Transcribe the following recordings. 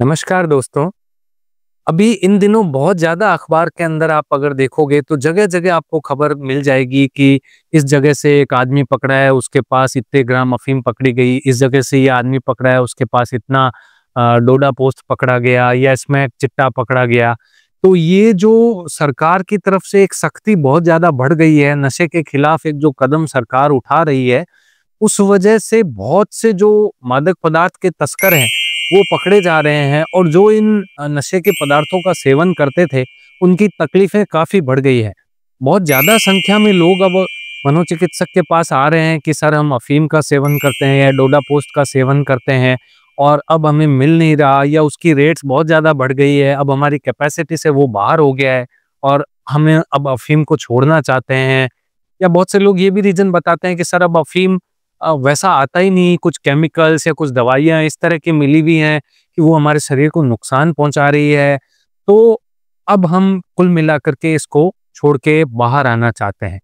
नमस्कार दोस्तों। अभी इन दिनों बहुत ज़्यादा अखबार के अंदर आप अगर देखोगे तो जगह-जगह आपको खबर मिल जाएगी कि इस जगह से एक आदमी पकड़ा है, उसके पास इतने ग्राम अफ़ीम पकड़ी गई, इस जगह से ये आदमी पकड़ा है, उसके पास इतना डोडा पोस्ट पकड़ा गया या स्मैक चिट्टा पकड़ा गया। तो ये जो सरकार की तरफ से एक सख्ती बहुत ज़्यादा बढ़ गई है, नशे के खिलाफ एक जो कदम सरकार उठा रही है, उस वजह से बहुत से जो मादक पदार्थ के तस्कर हैं, वो पकड़े जा रहे हैं और जो इन नशे के पदार्थों का सेवन करते थे, उनकी तकलीफ़ें काफ़ी बढ़ गई है। बहुत ज़्यादा संख्या में लोग अब मनोचिकित्सक के पास आ रहे हैं कि सर हम अफ़ीम का सेवन करते हैं या डोडा पोस्ट का सेवन करते हैं और अब हमें मिल नहीं रहा या उसकी रेट्स बहुत ज़्यादा बढ़ गई है, अब हमारी कैपेसिटी से वो बाहर हो गया है और हमें अब अफ़ीम को छोड़ना चाहते हैं। या बहुत से लोग ये भी रीज़न बताते हैं कि सर अब अफ़ीम वैसा आता ही नहीं, कुछ केमिकल्स या कुछ दवाइयाँ इस तरह की मिली हुई हैं कि वो हमारे शरीर को नुकसान पहुँचा रही है। तो अब हम कुल मिलाकर के इसको छोड़ के बाहर आना चाहते हैं।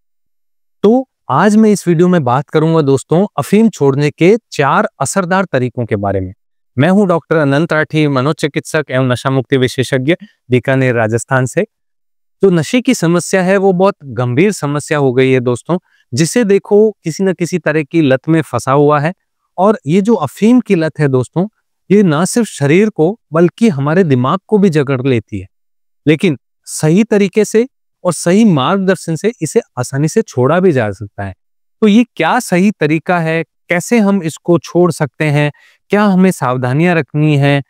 तो आज मैं इस वीडियो में बात करूँगा दोस्तों अफ़ीम छोड़ने के 4 असरदार तरीकों के बारे में। मैं हूँ डॉक्टर अनंत राठी, मनोचिकित्सक एवं नशा मुक्ति विशेषज्ञ, बीकानेर, राजस्थान से। जो नशे की समस्या है वो बहुत गंभीर समस्या हो गई है दोस्तों, जिसे देखो किसी न किसी तरह की लत में फंसा हुआ है। और ये जो अफीम की लत है दोस्तों, ये ना सिर्फ शरीर को बल्कि हमारे दिमाग को भी जकड़ लेती है। लेकिन सही तरीके से और सही मार्गदर्शन से इसे आसानी से छोड़ा भी जा सकता है। तो ये क्या सही तरीका है, कैसे हम इसको छोड़ सकते हैं, क्या हमें सावधानियां रखनी है,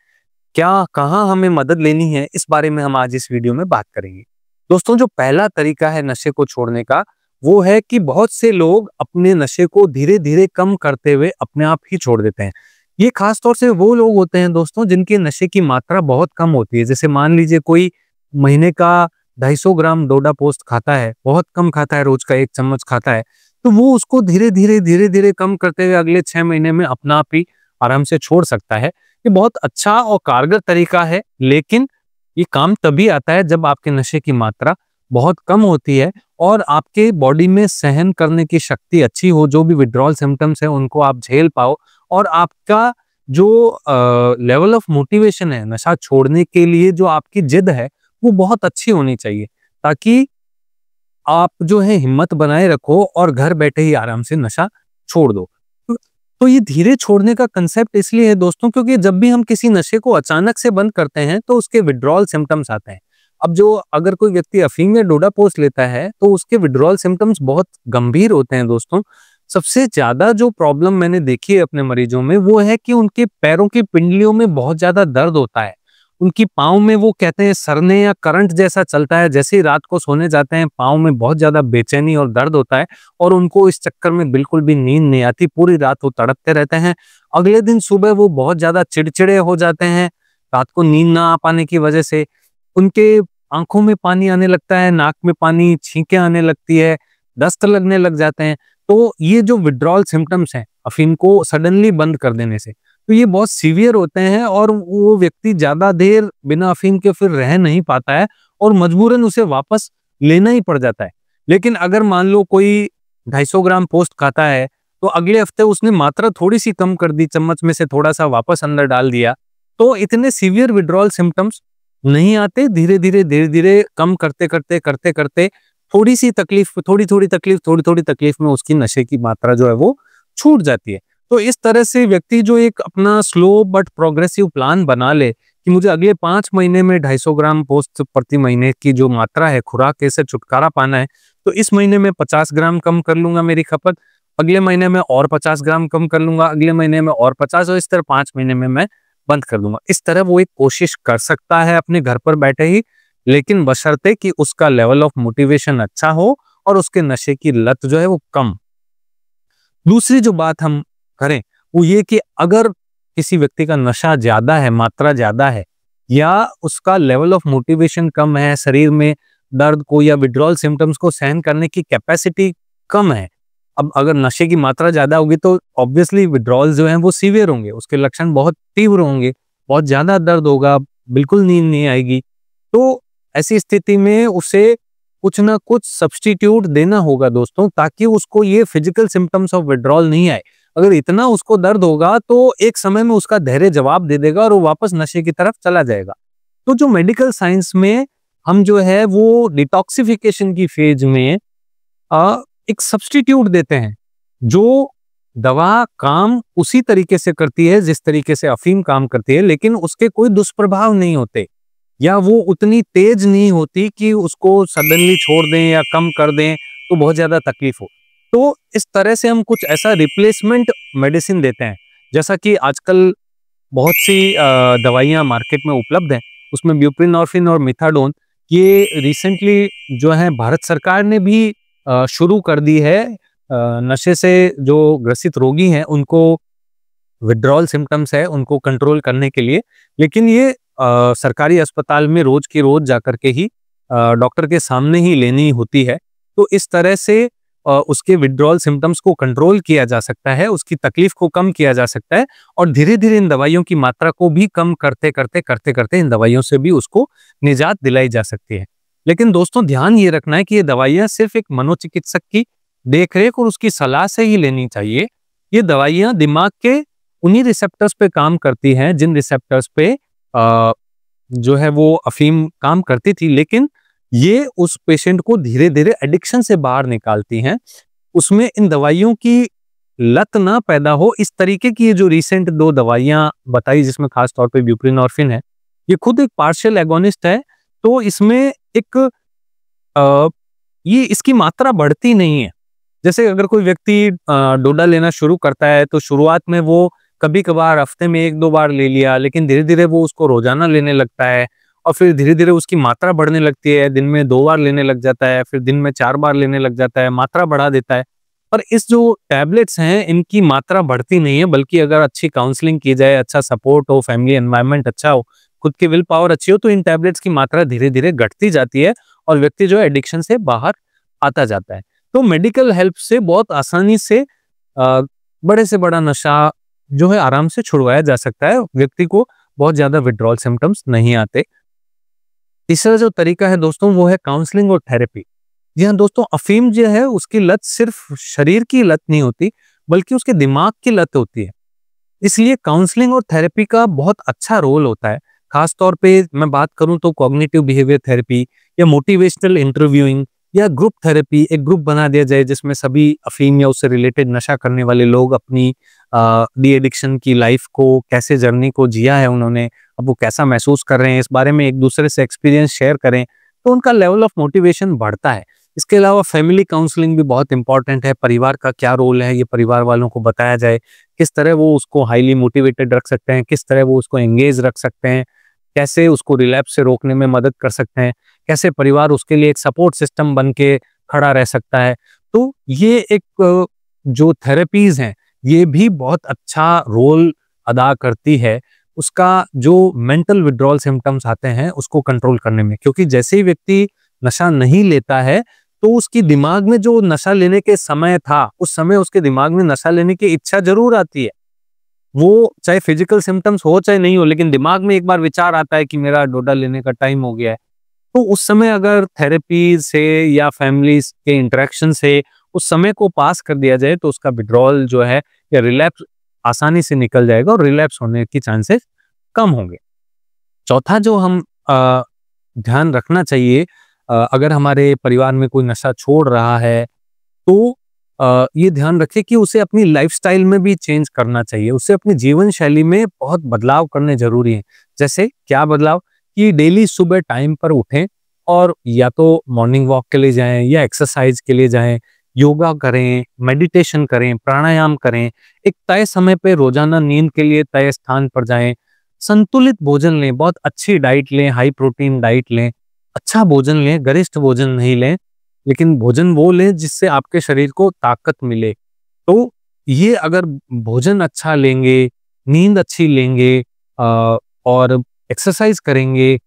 क्या कहाँ हमें मदद लेनी है, इस बारे में हम आज इस वीडियो में बात करेंगे। दोस्तों जो पहला तरीका है नशे को छोड़ने का, वो है कि बहुत से लोग अपने नशे को धीरे-धीरे कम करते हुए अपने आप ही छोड़ देते हैं। ये खास तौर से वो लोग होते हैं दोस्तों जिनके नशे की मात्रा बहुत कम होती है। जैसे मान लीजिए कोई महीने का 250 ग्राम डोडा पोस्ट खाता है, बहुत कम खाता है, रोज का 1 चम्मच खाता है, तो वो उसको धीरे-धीरे कम करते हुए अगले 6 महीने में अपना आप ही आराम से छोड़ सकता है। ये बहुत अच्छा और कारगर तरीका है, लेकिन ये काम तभी आता है जब आपके नशे की मात्रा बहुत कम होती है और आपके बॉडी में सहन करने की शक्ति अच्छी हो, जो भी विथड्रॉल सिम्पटम्स है उनको आप झेल पाओ और आपका जो लेवल ऑफ मोटिवेशन है नशा छोड़ने के लिए, जो आपकी जिद है वो बहुत अच्छी होनी चाहिए, ताकि आप जो है हिम्मत बनाए रखो और घर बैठे ही आराम से नशा छोड़ दो। तो तो ये धीरे छोड़ने का कंसेप्ट इसलिए है दोस्तों, क्योंकि जब भी हम किसी नशे को अचानक से बंद करते हैं तो उसके विथड्रॉल सिम्पटम्स आते हैं। अब जो अगर कोई व्यक्ति अफीम या डोडा पोस्ट लेता है तो उसके विथड्रॉल सिम्पटम्स बहुत गंभीर होते हैं दोस्तों। सबसे ज्यादा जो प्रॉब्लम मैंने देखी है अपने मरीजों में, वो है कि उनके पैरों की पिंडलियों में बहुत ज्यादा दर्द होता है। उनकी पाँव में वो कहते हैं सरने या करंट जैसा चलता है। जैसे ही रात को सोने जाते हैं पाँव में बहुत ज्यादा बेचैनी और दर्द होता है और उनको इस चक्कर में बिल्कुल भी नींद नहीं आती, पूरी रात वो तड़पते रहते हैं। अगले दिन सुबह वो बहुत ज्यादा चिड़चिड़े हो जाते हैं, रात को नींद ना आ पाने की वजह से। उनके आंखों में पानी आने लगता है, नाक में पानी, छींकें आने लगती है, दस्त लगने लग जाते हैं। तो ये जो विथड्रॉल सिम्पटम्स हैं अफीम को सडनली बंद कर देने से, तो ये बहुत सीवियर होते हैं और वो व्यक्ति ज्यादा देर बिना अफीम के फिर रह नहीं पाता है और मजबूरन उसे वापस लेना ही पड़ जाता है। लेकिन अगर मान लो कोई 250 ग्राम पोस्ट खाता है, तो अगले हफ्ते उसने मात्रा थोड़ी सी कम कर दी, चम्मच में से थोड़ा सा वापस अंदर डाल दिया, तो इतने सीवियर विड्रॉल सिम्टम्स नहीं आते। धीरे धीरे कम करते करते थोड़ी थोड़ी तकलीफ में उसकी नशे की मात्रा जो है वो छूट जाती है। तो इस तरह से व्यक्ति जो एक अपना स्लो बट प्रोग्रेसिव प्लान बना ले कि मुझे अगले 5 महीने में 250 ग्राम पोस्ट प्रति महीने की जो मात्रा है खुराक से छुटकारा पाना है, तो इस महीने में 50 ग्राम कम कर लूंगा मेरी खपत, अगले महीने में और 50 ग्राम कम कर लूंगा, अगले महीने में और 50, और इस तरह 5 महीने में मैं बंद कर दूंगा। इस तरह वो एक कोशिश कर सकता है अपने घर पर बैठे ही, लेकिन बशर्ते कि उसका लेवल ऑफ मोटिवेशन अच्छा हो और उसके नशे की लत जो है वो कम। दूसरी जो बात हम करें वो ये कि अगर किसी व्यक्ति का नशा ज्यादा है, मात्रा ज्यादा है, या उसका लेवल ऑफ मोटिवेशन कम है, शरीर में दर्द को या विड्रॉल सिम्टम्स को सहन करने की कैपेसिटी कम है। अब अगर नशे की मात्रा ज्यादा होगी तो ऑब्वियसली विड्रॉल जो है वो सीवियर होंगे, उसके लक्षण बहुत तीव्र होंगे, बहुत ज्यादा दर्द होगा, बिल्कुल नींद नहीं आएगी। तो ऐसी स्थिति में उसे कुछ ना कुछ सब्स्टिट्यूट देना होगा दोस्तों, ताकि उसको ये फिजिकल सिम्टम्स ऑफ विड्रॉल नहीं आए। अगर इतना उसको दर्द होगा तो एक समय में उसका धैर्य जवाब दे देगा और वो वापस नशे की तरफ चला जाएगा। तो जो मेडिकल साइंस में हम जो है वो डिटॉक्सिफिकेशन की फेज में एक सब्स्टिट्यूट देते हैं, जो दवा काम उसी तरीके से करती है जिस तरीके से अफीम काम करती है, लेकिन उसके कोई दुष्प्रभाव नहीं होते या वो उतनी तेज नहीं होती कि उसको सडनली छोड़ दें या कम कर दें तो बहुत ज्यादा तकलीफ हो। तो इस तरह से हम कुछ ऐसा रिप्लेसमेंट मेडिसिन देते हैं, जैसा कि आजकल बहुत सी दवाइयां मार्केट में उपलब्ध हैं, उसमें ब्यूप्रीनॉर्फिन और मिथाडोन, ये रिसेंटली जो है भारत सरकार ने भी शुरू कर दी है। नशे से जो ग्रसित रोगी हैं उनको विड्रॉल सिम्टम्स है उनको कंट्रोल करने के लिए, लेकिन ये सरकारी अस्पताल में रोज की रोज जाकर के ही डॉक्टर के सामने ही लेनी होती है। तो इस तरह से उसके विड्रॉल सिम्टम्स को कंट्रोल किया जा सकता है, उसकी तकलीफ को कम किया जा सकता है और धीरे धीरे इन दवाइयों की मात्रा को भी कम करते करते इन दवाइयों से भी उसको निजात दिलाई जा सकती है। लेकिन दोस्तों ध्यान ये रखना है कि ये दवाइयां सिर्फ एक मनोचिकित्सक की देखरेख और उसकी सलाह से ही लेनी चाहिए। ये दवाइयां दिमाग के उन्हीं रिसेप्टर्स पे काम करती हैं जिन रिसेप्टर्स पे जो है वो अफीम काम करती थी, लेकिन ये उस पेशेंट को धीरे धीरे एडिक्शन से बाहर निकालती हैं। उसमें इन दवाइयों की लत ना पैदा हो, इस तरीके की ये जो रिसेंट 2 दवाइयां बताई जिसमें खास तौर पे ब्यूप्रीनॉर्फिन है, ये खुद एक पार्शियल एगोनिस्ट है, तो इसमें एक ये इसकी मात्रा बढ़ती नहीं है। जैसे अगर कोई व्यक्ति डोडा लेना शुरू करता है तो शुरुआत में वो कभी कभार हफ्ते में 1-2 बार ले लिया, लेकिन धीरे धीरे वो उसको रोजाना लेने लगता है और फिर धीरे धीरे उसकी मात्रा बढ़ने लगती है, दिन में 2 बार लेने लग जाता है, फिर दिन में 4 बार लेने लग जाता है, मात्रा बढ़ा देता है। और इस जो टैबलेट्स हैं इनकी मात्रा बढ़ती नहीं है, बल्कि अगर अच्छी काउंसलिंग की जाए, अच्छा सपोर्ट हो, फैमिली एनवायरनमेंट अच्छा हो, खुद की विल पावर अच्छी हो, तो इन टैबलेट्स की मात्रा धीरे धीरे घटती जाती है और व्यक्ति जो है एडिक्शन से बाहर आता जाता है। तो मेडिकल हेल्प से बहुत आसानी से बड़े से बड़ा नशा जो है आराम से छुड़वाया जा सकता है, व्यक्ति को बहुत ज्यादा विड्रॉल सिम्टम्स नहीं आते। तीसरा जो तरीका है दोस्तों वो है काउंसलिंग और थेरेपी। जी हाँ दोस्तों, अफीम जो है उसकी लत सिर्फ शरीर की लत नहीं होती, बल्कि उसके दिमाग की लत होती है। इसलिए काउंसलिंग और थेरेपी का बहुत अच्छा रोल होता है। खास तौर पे मैं बात करूं तो कॉग्निटिव बिहेवियर थेरेपी या मोटिवेशनल इंटरव्यूइंग या ग्रुप थेरेपी, एक ग्रुप बना दिया जाए जिसमें सभी अफीम या उससे रिलेटेड नशा करने वाले लोग अपनी डी एडिक्शन की लाइफ को, कैसे जर्नी को जिया है उन्होंने, अब वो कैसा महसूस कर रहे हैं, इस बारे में एक दूसरे से एक्सपीरियंस शेयर करें, तो उनका लेवल ऑफ मोटिवेशन बढ़ता है। इसके अलावा फैमिली काउंसलिंग भी बहुत इंपॉर्टेंट है। परिवार का क्या रोल है ये परिवार वालों को बताया जाए, किस तरह वो उसको हाईली मोटिवेटेड रख सकते हैं, किस तरह वो उसको एंगेज रख सकते हैं, कैसे उसको रिलैप्स से रोकने में मदद कर सकते हैं, कैसे परिवार उसके लिए एक सपोर्ट सिस्टम बन के खड़ा रह सकता है। तो ये एक जो थेरेपीज हैं ये भी बहुत अच्छा रोल अदा करती है उसका जो मेंटल विड्रॉल सिम्टम्स आते हैं उसको कंट्रोल करने में, क्योंकि जैसे ही व्यक्ति नशा नहीं लेता है तो उसकी दिमाग में जो नशा लेने के समय था उस समय उसके दिमाग में नशा लेने की इच्छा जरूर आती है। वो चाहे फिजिकल सिम्टम्स हो चाहे नहीं हो, लेकिन दिमाग में एक बार विचार आता है कि मेरा डोडा लेने का टाइम हो गया है। तो उस समय अगर थेरेपी से या फैमिली के इंटरेक्शन से उस समय को पास कर दिया जाए तो उसका विड्रॉल जो है या रिलैप्स आसानी से निकल जाएगा और रिलैप्स होने की चांसेस कम होंगे। चौथा जो हम ध्यान रखना चाहिए, अगर हमारे परिवार में कोई नशा छोड़ रहा है तो ये ध्यान रखें कि उसे अपनी लाइफस्टाइल में भी चेंज करना चाहिए, उसे अपनी जीवन शैली में बहुत बदलाव करने जरूरी है। जैसे क्या बदलाव, कि डेली सुबह टाइम पर उठें और या तो मॉर्निंग वॉक के लिए जाएं या एक्सरसाइज के लिए जाएं, योगा करें, मेडिटेशन करें, प्राणायाम करें, एक तय समय पे रोजाना नींद के लिए तय स्थान पर जाएं, संतुलित भोजन लें, बहुत अच्छी डाइट लें, हाई प्रोटीन डाइट लें, अच्छा भोजन लें, गरिष्ठ भोजन नहीं लें, लेकिन भोजन वो लें जिससे आपके शरीर को ताकत मिले। तो ये अगर भोजन अच्छा लेंगे, नींद अच्छी लेंगे और एक्सरसाइज करेंगे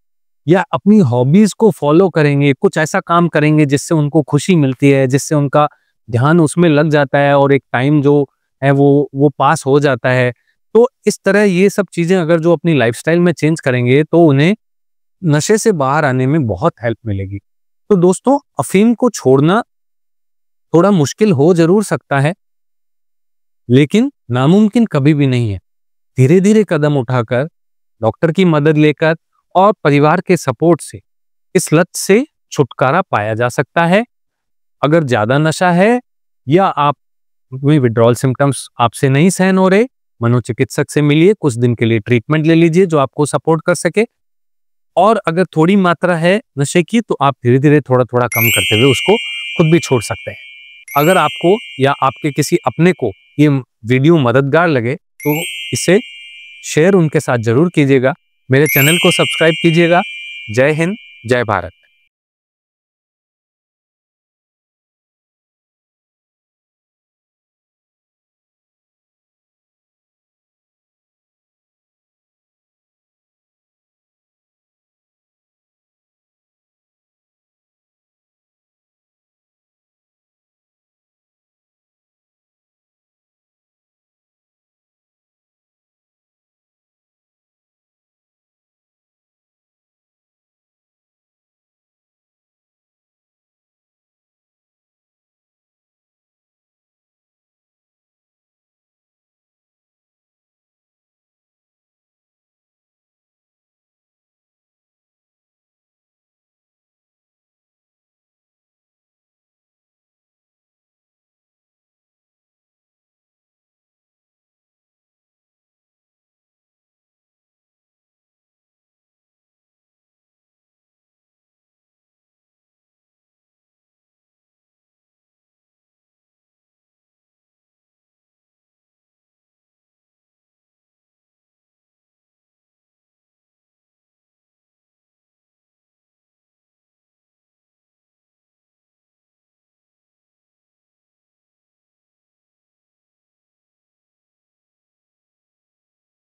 या अपनी हॉबीज को फॉलो करेंगे, कुछ ऐसा काम करेंगे जिससे उनको खुशी मिलती है, जिससे उनका ध्यान उसमें लग जाता है और एक टाइम जो है वो पास हो जाता है। तो इस तरह ये सब चीजें अगर जो अपनी लाइफस्टाइल में चेंज करेंगे तो उन्हें नशे से बाहर आने में बहुत हेल्प मिलेगी। तो दोस्तों, अफीम को छोड़ना थोड़ा मुश्किल हो जरूर सकता है, लेकिन नामुमकिन कभी भी नहीं है। धीरे धीरे कदम उठाकर, डॉक्टर की मदद लेकर और परिवार के सपोर्ट से इस लत से छुटकारा पाया जा सकता है। अगर ज्यादा नशा है या आप विड्रॉल सिम्टम्स आपसे नहीं सहन हो रहे, मनोचिकित्सक से मिलिए, कुछ दिन के लिए ट्रीटमेंट ले लीजिए जो आपको सपोर्ट कर सके। और अगर थोड़ी मात्रा है नशे की तो आप धीरे धीरे थोड़ा थोड़ा कम करते हुए उसको खुद भी छोड़ सकते हैं। अगर आपको या आपके किसी अपने को ये वीडियो मददगार लगे तो इसे शेयर उनके साथ जरूर कीजिएगा। मेरे चैनल को सब्सक्राइब कीजिएगा। जय हिंद, जय भारत।